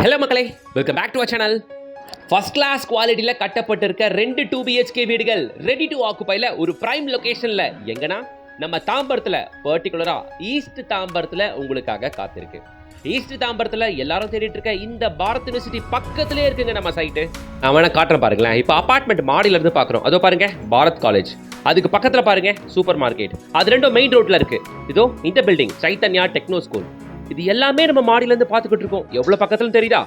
Hello மக்களே, welcome back to our channel. First class குவாலிட்டியில் கட்டப்பட்டிருக்க 2 2BHK வீடுகள் ரெடி டு ஆக்குபைல ஒரு பிரைம் லொகேஷனில் எங்கன்னா நம்ம தாம்பரத்தில், பர்டிகுலராக ஈஸ்ட் தாம்பரத்தில் உங்களுக்காக காத்திருக்கு. ஈஸ்ட் தாம்பரத்தில் எல்லாரும் தேடிட்டு இருக்க இந்த பாரத் யூனிவர்சிட்டி பக்கத்திலே இருக்குங்க நம்ம சைட்டு. நான் வேணா காட்டுறேன் பாருங்களேன். இப்போ அபார்ட்மெண்ட் மாடியிலேருந்து பார்க்குறோம். அதோ பாருங்க பாரத் காலேஜ், அதுக்கு பக்கத்தில் பாருங்க சூப்பர் மார்க்கெட், அது ரெண்டும் மெயின் ரோட்டில் இருக்கு. இதோ இந்த பில்டிங் சைத்தன்யா டெக்னோ ஸ்கூல். இது எல்லாமே நம்ம மாடியிலேருந்து பார்த்துக்கிட்டு இருக்கோம். எவ்வளோ பக்கத்தில் தெரியுதா?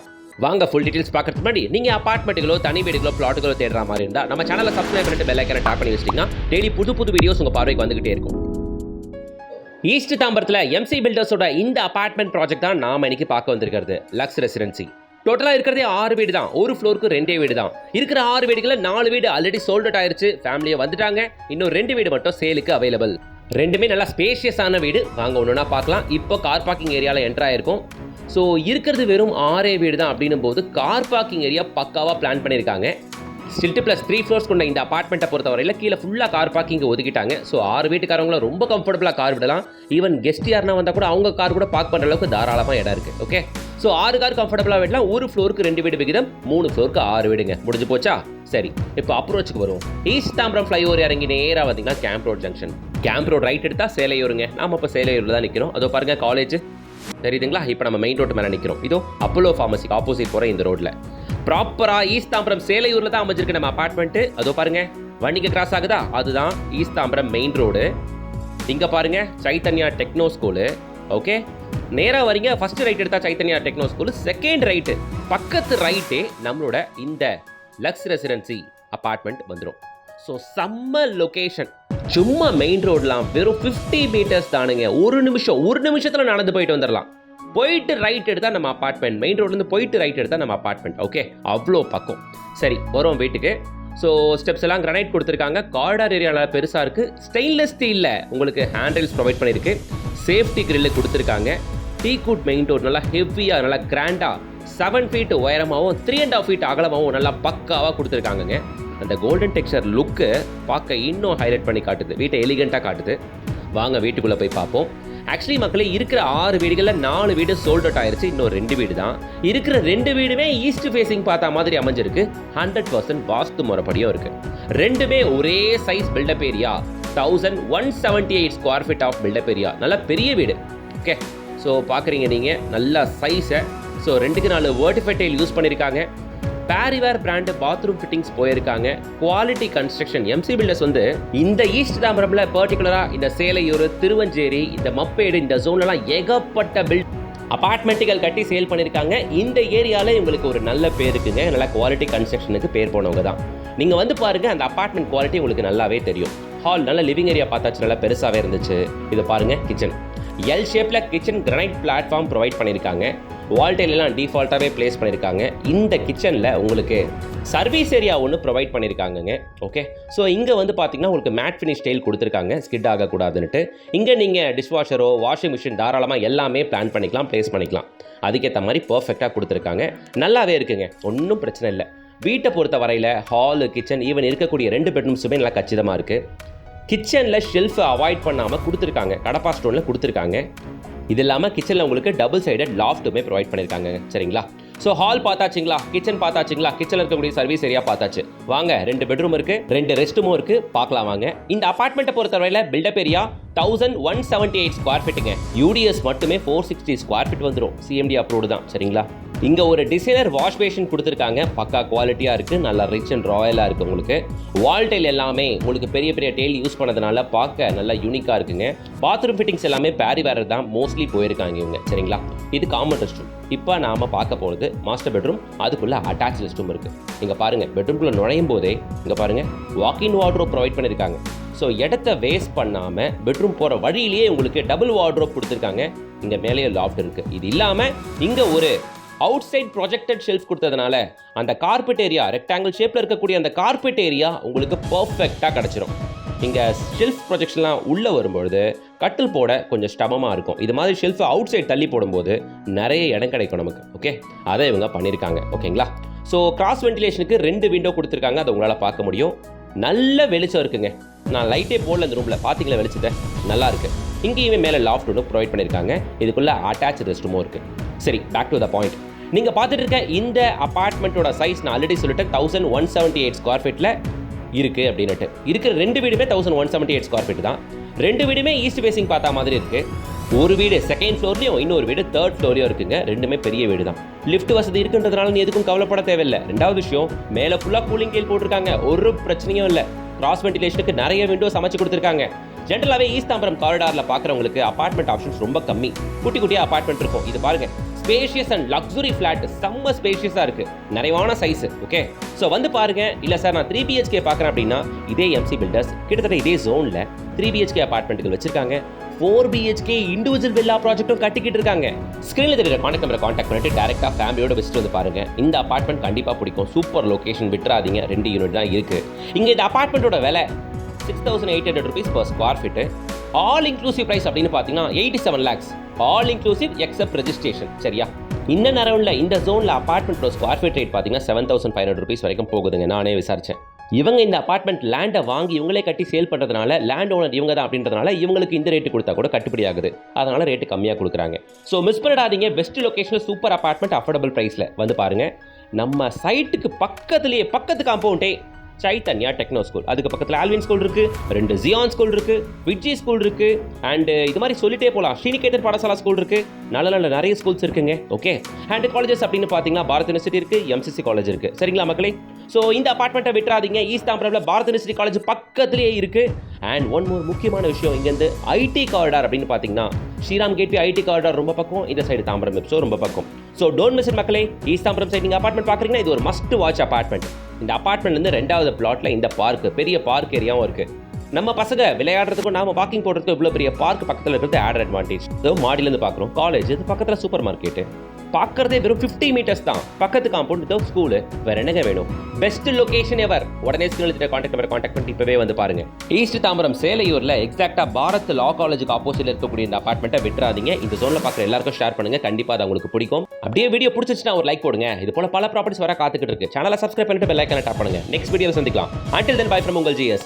வாங்க ஃபுல் டீடைல்ஸ் பார்க்கறதுக்கு முன்னாடி நீங்கள் அபார்ட்மெண்ட்டுகளோ தனி வீடுகளோ பிளாட்டுகளோ தேடுற மாதிரி இருந்தால் நம்ம சேனலை சப்ஸ்கிரைப் பண்ணிட்டு பெல் ஐக்கனை டாப் பண்ணி வச்சிட்டிங்கன்னா டெய்லி புது வீடியோஸ் உங்கள் பார்வைக்கு வந்துகிட்டே இருக்கும். ஈஸ்ட் தாம்பரத்தில் எம்சி பில்டர்ஸோட இந்த அபார்ட்மெண்ட் ப்ராஜெக்ட் தான் நாம் இன்னைக்கு பார்க்க வந்திருக்கிறது. Lux residency. டோட்டலாக இருக்கிறதே 6 வீடு தான். ஒரு ஃப்ளோருக்கு 2 வீடு தான். இருக்கிற 6 வீடுகளில் 4 வீடு ஆல்ரெடி சோல்ட் அவுட் ஆயிருச்சு, ஃபேமிலியை வந்துட்டாங்க. இன்னும் 2 வீடு மட்டும் சேலுக்கு அவைலபிள். ரெண்டுமே நல்லா ஸ்பேஷியஸான வீடு. வாங்க ஒன்றுனா பார்க்கலாம். இப்போ கார் பார்க்கிங் ஏரியாவில் என்ட்ரு ஆயிருக்கும். ஸோ இருக்கிறது வெறும் 6 வீடு தான் அப்படின்னும் போது கார் பார்க்கிங் ஏரியா பக்காவாக பிளான் பண்ணியிருக்காங்க. ஸ்டில்ட்டு ப்ளஸ் 3 ஃப்ளோர்ஸ் கொண்ட இந்த அபார்ட்மெண்ட்டை பொறுத்தவரையில் கீழே ஃபுல்லாக கார் பார்க்கிங் ஒதுக்கிட்டாங்க. ஸோ 6 வீட்டுக்காரங்களும் ரொம்ப கம்ஃபர்டபுளாக கார் விடலாம். ஈவன் கெஸ்ட் யாருன்னா வந்தால் கூட அவங்க கார் கூட பார்க் பண்ணுற அளவுக்கு தாராளமாக இடம் இருக்குது. ஓகே, ஸோ 6 கார் கம்ஃபர்டபுளாக விடலாம். ஒரு ஃப்ளோருக்கு 2 வீடு விகிதம், 3 ஃப்ளோருக்கு 6 வீடுங்க. முடிஞ்சு போச்சா? சரி, இப்போ அப்ரோச்சுக்கு வருவோம். ஈஸ்ட் தாம்பரம் ஃப்ளைஓவர் இறங்கி நேராக வந்தீங்கன்னா camp road junction. Camp road right எடுத்தால் சேலையூருங்க. நாம் இப்போ சேலையூரில் தான் நிற்கிறோம். அதோ பாருங்கள் காலேஜ் தெரியுதுங்களா? இப்போ நம்ம மெயின் ரோட்டு மேலே நிற்கிறோம். இதோ அப்போலோ ஃபார்மசிக்கு ஆப்போசிட் போகிற இந்த ரோட்டில் ப்ராப்பராக ஈஸ்ட் தாம்பரம் சேலையூரில் தான் அமைஞ்சிருக்கு நம்ம அபார்ட்மெண்ட்டு. அதோ பாருங்கள் வண்டிக்கு கிராஸ் ஆகுதா? அதுதான் ஈஸ்ட் தாம்பரம் மெயின் ரோடு. இங்கே பாருங்கள் சைத்தன்யா டெக்னோ ஸ்கூலு. ஓகே, நேராக வரீங்க. ஃபர்ஸ்ட் ரைட் எடுத்தால் Chaitanya techno school, second right பக்கத்து ரைட்டே நம்மளோட இந்த லக்ஸ் ரெசிடென்சி அபார்ட்மெண்ட் வந்துடும். ஸோ செம்ம லொக்கேஷன். சும்மா மெயின் ரோடெலாம் வெறும் 50 மீட்டர்ஸ் தானுங்க. ஒரு நிமிஷத்தில் நடந்து போயிட்டு வந்துடலாம். போயிட்டு ரைட் எடுத்தால் நம்ம அபார்ட்மெண்ட். மெயின் ரோட்லேருந்து போயிட்டு ரைட் எடுத்தால் நம்ம அபார்ட்மெண்ட். ஓகே, அவ்வளோ பக்கம். சரி, வரும் வீட்டுக்கு. ஸோ ஸ்டெப்ஸ் எல்லாம் கிரானைட் கொடுத்துருக்காங்க. கார்டார் ஏரியாவில் பெருசாக இருக்குது. ஸ்டெயின்லெஸ் ஸ்டீலில் உங்களுக்கு ஹேண்டில்ஸ் ப்ரொவைட் பண்ணியிருக்கு. சேஃப்டி கிரில்லு கொடுத்துருக்காங்க. டீக்வுட் மெயின் டோர் நல்லா ஹெவியாக, நல்லா கிராண்டாக 7 ஃபீட் உயரமாகவும் 3.5 ஃபீட் அகலமாகவும் நல்லா பக்காவாக கொடுத்துருக்காங்கங்க. அந்த கோல்டன் டெக்ஸ்சர் லுக்கு பார்க்க இன்னும் ஹைலைட் பண்ணி காட்டுது, வீட்டை எலிகெண்ட்டாக காட்டுது. வாங்க வீட்டுக்குள்ளே போய் பார்ப்போம். ஆக்சுவலி மக்களே, இருக்கிற 6 வீடுகளில் 4 வீடு சோல்ட் அவுட் ஆயிருச்சு. இன்னும் 2 வீடு தான். இருக்கிற 2 வீடுமே ஈஸ்ட் ஃபேஸிங் பார்த்தா மாதிரி அமைஞ்சிருக்கு. 100% வாஸ்து முறைப்படியும் இருக்குது. ரெண்டுமே ஒரே size built up area. 1178 square feet of built up area. நல்ல பெரிய வீடு. ஓகே, ஸோ பார்க்குறீங்க நீங்கள் நல்ல சைஸை. ஸோ 2க்கு 4 வெர்டிஃபை டைல் யூஸ் பண்ணியிருக்காங்க. பேரிவேர் பிராண்டு பாத்ரூம் ஃபிட்டிங்ஸ் போயிருக்காங்க. Quality construction. எம்சி பில்டர்ஸ் வந்து இந்த ஈஸ்ட் தாம்பரம்ல பர்டிகுலராக இந்த சேலையூர், திருவஞ்சேரி, இந்த மப்பேடு, இந்த ஜோன்லலாம் ஏகப்பட்ட அபார்ட்மெண்ட்டுகள் கட்டி சேல் பண்ணியிருக்காங்க. இந்த ஏரியாவில் இவங்களுக்கு ஒரு நல்ல பேர் இருக்குங்க. நல்ல குவாலிட்டி கன்ஸ்ட்ரக்ஷனுக்கு பேர் போனவங்க தான். நீங்கள் வந்து பாருங்கள், அந்த அபார்ட்மெண்ட் குவாலிட்டி உங்களுக்கு நல்லாவே தெரியும். ஹால் நல்ல லிவிங் ஏரியா பார்த்தாச்சு, நல்லா பெருசாகவே இருந்துச்சு. இதை பாருங்கள், கிச்சன் எல் ஷேப்பில் கிச்சன் கிரானைட் பிளாட்ஃபார்ம் ப்ரொவைட் பண்ணியிருக்காங்க. வால்டைலெலாம் டிஃபால்ட்டாகவே பிளேஸ் பண்ணியிருக்காங்க. இந்த கிச்சனில் உங்களுக்கு சர்வீஸ் ஏரியா ஒன்று ப்ரொவைட் பண்ணியிருக்காங்கங்க. ஓகே, ஸோ இங்கே வந்து பார்த்தீங்கன்னா உங்களுக்கு மேட் ஃபினிஷ் ஸ்டைல் கொடுத்துருக்காங்க, ஸ்கிட் ஆகக்கூடாதுன்னுட்டு. இங்கே நீங்கள் டிஷ்வாஷரோ வாஷிங் மிஷின் தாராளமாக எல்லாமே பிளான் பண்ணிக்கலாம், ப்ளேஸ் பண்ணிக்கலாம். அதுக்கேற்ற மாதிரி பர்ஃபெக்டாக கொடுத்துருக்காங்க. நல்லாவே இருக்குங்க, ஒன்றும் பிரச்சனை இல்லை. வீட்டை பொறுத்த வரையில் ஹாலு, கிச்சன், ஈவன் இருக்கக்கூடிய 2 பெட்ரூம்ஸுமே நல்லா கச்சிதமாக இருக்குது. கிச்சனில் ஷெல்ஃபை அவாய்ட் பண்ணாமல் கொடுத்துருக்காங்க, கடப்பா ஸ்டோனில் கொடுத்துருக்காங்க. இது இல்லாமல் கிச்சனில் உங்களுக்கு டபுள் சைடட் லாஃப்ட்டுமே ப்ரொவைட் பண்ணியிருக்காங்க. சரிங்களா? ஸோ ஹால் பார்த்தாச்சுங்களா, கிச்சன் பார்த்தாச்சுங்களா, கிச்சனில் இருக்கக்கூடிய சர்வீஸ் ஏரியா பார்த்தாச்சு. வாங்க 2 பெட்ரூம் இருக்குது, 2 ரெஸ்ட் ரூமும் இருக்குது, பார்க்கலாம் வாங்க. இந்த அபார்ட்மெண்ட்டை பொறுத்தவரையில் பில்டப் ஏரியா 1178 ஸ்கொயர் ஃபீட்டுங்க. யூடிஎஸ் மட்டுமே 460 ஸ்கொயர் ஃபீட் வந்துடும். சிஎம்டி அப்ரூவ்டு தான். சரிங்களா? இங்கே ஒரு டிசைனர் வாஷ் பேஷன் கொடுத்துருக்காங்க. பக்கா குவாலிட்டியாக இருக்குது, நல்லா ரிச் அண்ட் ராயலாக இருக்குது. உங்களுக்கு வால் டைல் எல்லாமே உங்களுக்கு பெரிய பெரிய டெய்ல் யூஸ் பண்ணதுனால பார்க்க நல்லா யூனிக்காக இருக்குங்க. பாத்ரூம் ஃபிட்டிங்ஸ் எல்லாமே பேரிவேர் தான் மோஸ்ட்லி போயிருக்காங்க இவங்க. சரிங்களா? இது காமன் ரெஸ்ட் ரூம். இப்போ நாம் பார்க்க போகிறது மாஸ்டர் பெட்ரூம். அதுக்குள்ளே அட்டாச் ரெஸ்ட் ரூம் இருக்குது. இங்கே பாருங்கள், பெட்ரூம்குள்ளே நுழையும் போதே இங்கே பாருங்கள் வாக்கின் வார்ட்ரோப் ப்ரொவைட் பண்ணியிருக்காங்க. ஸோ இடத்த வேஸ்ட் பண்ணாமல் பெட்ரூம் போகிற வழியிலேயே உங்களுக்கு டபுள் வார்ட்ரோப் கொடுத்துருக்காங்க. இங்கே மேலேயே லாஃப்ட் இருக்குது. இது இல்லாமல் இங்கே ஒரு அவுட் சைட் ப்ரொஜெக்டட் ஷெல்ஃப் கொடுத்ததுனால அந்த கார்பெட் ஏரியா, ரெக்டாங்கிள் ஷேப்பில் இருக்கக்கூடிய அந்த கார்பெட் ஏரியா உங்களுக்கு பர்ஃபெக்டாக கிடச்சிரும். இங்கே ஷெல்ஃப் ப்ரொஜெக்ஷன்லாம் உள்ளே வரும்பொழுது கட்டில் போட கொஞ்சம் ஸ்டமமாக இருக்கும். இது மாதிரி ஷெல்ஃபை அவுட் சைட் தள்ளி போடும்போது நிறைய இடம் கிடைக்கும் நமக்கு. ஓகே, அதை இவங்க பண்ணியிருக்காங்க. ஓகேங்களா? ஸோ கிராஸ் வென்டிலேஷனுக்கு 2 விண்டோ கொடுத்துருக்காங்க. அதை உங்களால் பார்க்க முடியும். நல்ல வெளிச்சம் இருக்குங்க. நான் லைட்டே போடல இந்த ரூமில், பார்த்தீங்களா வெளிச்சத்தை? நல்லா இருக்குது. இங்கேயுமே மேலே லாஃப்ட் ஒன்று ப்ரொவைட் பண்ணியிருக்காங்க. இதுக்குள்ளே அட்டாச் ரெஸ்ட் ரூமும் இருக்குது. சரி, பேக் டு த பாயிண்ட். நீங்கள் பார்த்துட்டு இருக்க இந்த அபார்ட்மெண்ட்டோட சைஸ் நான் ஆல்ரெடி சொல்லிட்டேன் 1178 ஸ்கொயர் ஃபீட்டில் இருக்குது அப்படின்னுட்டு. இருக்கிற 2 வீடுமே 1178 ஸ்கொயர் ஃபீட் தான். 2 வீடுமே ஈஸ்ட் ஃபேசிங் பார்த்தா மாதிரி இருக்குது. ஒரு வீடு செகண்ட் ஃப்ளோர்லையும் இன்னொரு வீடு தேர்ட் ஃப்ளோர்லையும் இருக்குங்க. ரெண்டுமே பெரிய வீடு தான். லிஃப்ட் வசதி இருக்குன்றதுனால நீ எதுக்கும் கவலைப்பட தேவையில்லை. ரெண்டாவது விஷயம், மேலே ஃபுல்லாக கூலிங் கீழ் போட்டிருக்காங்க. ஒரு பிரச்சனையும் இல்லை. கிராஸ் வென்டிலேஷனுக்கு நிறைய விண்டோஸ் அமைச்சு கொடுத்துருக்காங்க. ஜென்ரலாகவே ஈஸ்ட் தாம்பரம் காரிடாரில் பார்க்குறவங்களுக்கு அபார்ட்மெண்ட் ஆப்ஷன்ஸ் ரொம்ப கம்மி. குட்டி குட்டியாக அபார்ட்மெண்ட் இருக்கும். இது பாருங்க, ஸ்பேஷியஸ் அண்ட் லக்ஸுரி ஃபிளாட், செம்ம ஸ்பேஷியஸாக இருக்குது. நிறைவான சைஸு. ஓகே, ஸோ வந்து பாருங்க. இல்லை சார் நான் 3 BHK பார்க்குறேன் அப்படின்னா இதே எம்சி பில்டர்ஸ் கிட்டத்தட்ட இதே ஜோனில் 3 BHK அபார்ட்மெண்ட்டுகள் வச்சிருக்காங்க. 4 BHK இண்டிவிஜுவல் வில்லா ப்ராஜெக்ட்டும் கட்டிக்கிட்டு இருக்காங்க. ஸ்க்ரீனில் தெரியுற கான்டாக்ட் நம்பரை கான்டாக்ட் பண்ணிட்டு டேரெக்டாக ஃபேமிலியோட விசிட் வந்து பாருங்க. இந்த அபார்ட்மெண்ட் கண்டிப்பாக பிடிக்கும். சூப்பர் லொகேஷன், விட்டுறாதீங்க. 2 யூனிட் தான் இருக்குது. இங்கே இந்த அபார்ட்மெண்ட்டோட விலை 6,800 rupees per square feet. All inclusive price அப்படின்னு பார்த்தீங்கன்னா 87 lakhs. All inclusive except registration. சரியா? இன்னும் அரௌண்டில் இந்த ஜோனில் அபார்ட்மெண்ட்டோட ஸ்கொயர் ஃபீட் ரேட் பார்த்தீங்கன்னா 7,500 rupees வரைக்கும் போகுதுங்க. நானே விசாரித்தேன். இவங்க இந்த அபார்ட்மெண்ட் லேண்டை வாங்கி இவங்களே கட்டி சேல் பண்ணுறதுனால, லேண்ட் ஓனர் இவங்க தான் அப்படின்றதுனால இவங்களுக்கு இந்த ரேட்டு கொடுத்தா கூட கட்டுப்படி ஆகுது. அதனால் ரேட்டு கம்மியாக கொடுக்குறாங்க. ஸோ மிஸ் பண்ணிடாதீங்க. பெஸ்ட் லொகேஷனில் சூப்பர் அபார்ட்மெண்ட் அஃபோர்டபுள் ப்ரைஸில் வந்து பாருங்கள். நம்ம சைட்டுக்கு பக்கத்து காம்பவுண்டே சைத்தன்யா டெக்னோ ஸ்கூல், அதுக்கு பக்கத்தில் ஆல்வின் ஸ்கூல் இருக்குது, 2 ஜியான் ஸ்கூல் இருக்குது, விட்ஜி ஸ்கூல் இருக்குது, அண்ட் இது மாதிரி சொல்லிட்டே போகலாம். ஸ்ரீனிகேதன் பாடசாலா ஸ்கூல் இருக்குது. நல்ல நிறைய ஸ்கூல்ஸ் இருக்குங்க. ஓகே, அண்ட் காலேஜஸ் அப்படின்னு பார்த்தீங்கன்னா பாரத் யூனிவர்சிட்டி இருக்குது, MCC காலேஜ் இருக்குது. சரிங்களா மக்களே? ஸோ இந்த அபார்ட்மெண்ட்டை விட்டுறாதீங்க. ஈஸ்ட் தாம்பரமில் பாரத் யூனிவர்சிட்டி காலேஜ் பக்கத்துலேயே இருக்குது. அண்ட் ஒன் மோர் முக்கியமான விஷயம், இங்கேருந்து ஐடி காரிடார் அப்படின்னு பார்த்தீங்கன்னா ஸ்ரீராம் கேட்வே ஐடி காரிடார் ரொம்ப பக்கம், இந்த சைடு தாம்பரம் மெப்ஸோ ரொம்ப பக்கம். ஸோ டோன்ட் மிஸ் இட் மக்களே. ஈஸ்ட் தாம்பரம் சைடு நீங்கள் அபார்ட்மெண்ட் பார்க்குறீங்கன்னா இது ஒரு மஸ்ட் வாட்ச் அபார்ட்மெண்ட். இந்த அபார்ட்மெண்ட்லேருந்து 2வது பிளாட்டில் இந்த பார்க், பெரிய பார்க் ஏரியாவும் இருக்குது. நம்ம பசங்க விளையாடுறதுக்கும் நாம வாக்கிங் போடுறதுக்கும் இவ்வளோ பெரிய பார்க் பக்கத்தில் இருக்கிறது ஆட் அட்வான்டேஜ். ஸோ மாடியிலேருந்து பார்க்குறோம் காலேஜ், இது பக்கத்தில் சூப்பர் மார்க்கெட்டு. பார்க்கறதே வெறும் 50 மீட்டர்ஸ் தான். பக்கத்து காம்பவுண்ட் இதோ ஸ்கூலு. வேற என்னங்க வேணும்? பெஸ்ட் லொகேஷன் எவர். உடனே ஸ்கிரீன்ல கான்டாக்ட் நம்பர் கான்டாக்ட் பண்ணி இப்பவே வந்து பாருங்க. ஈஸ்ட் தாம்பரம் சேலையூர்ல எக்ஸாக்டா பாரத் லா காலேஜுக்கு ஆப்போசிட்ல இருக்கக்கூடிய இந்த அபார்ட்மெண்ட்டை விட்டுறாதீங்க. இந்த ஜோன்ல பார்க்குற எல்லாருக்கும் ஷேர் பண்ணுங்க. கண்டிப்பா அது உங்களுக்கு பிடிக்கும். அப்படியே வீடியோ பிடிச்சிச்சுன்னா ஒரு லைக் போடுங்க. இது போல பல ப்ராப்பர்ட்டிஸ் வர காத்துக்கிட்டு இருக்கு. சேனலை சப்ஸ்கிரைப் பண்ணிட்டு பெல் ஐகானை டாப் பண்ணுங்க. நெக்ஸ்ட் வீடியோவில் சந்திக்கலாம். Until then, bye from உங்கள் GS.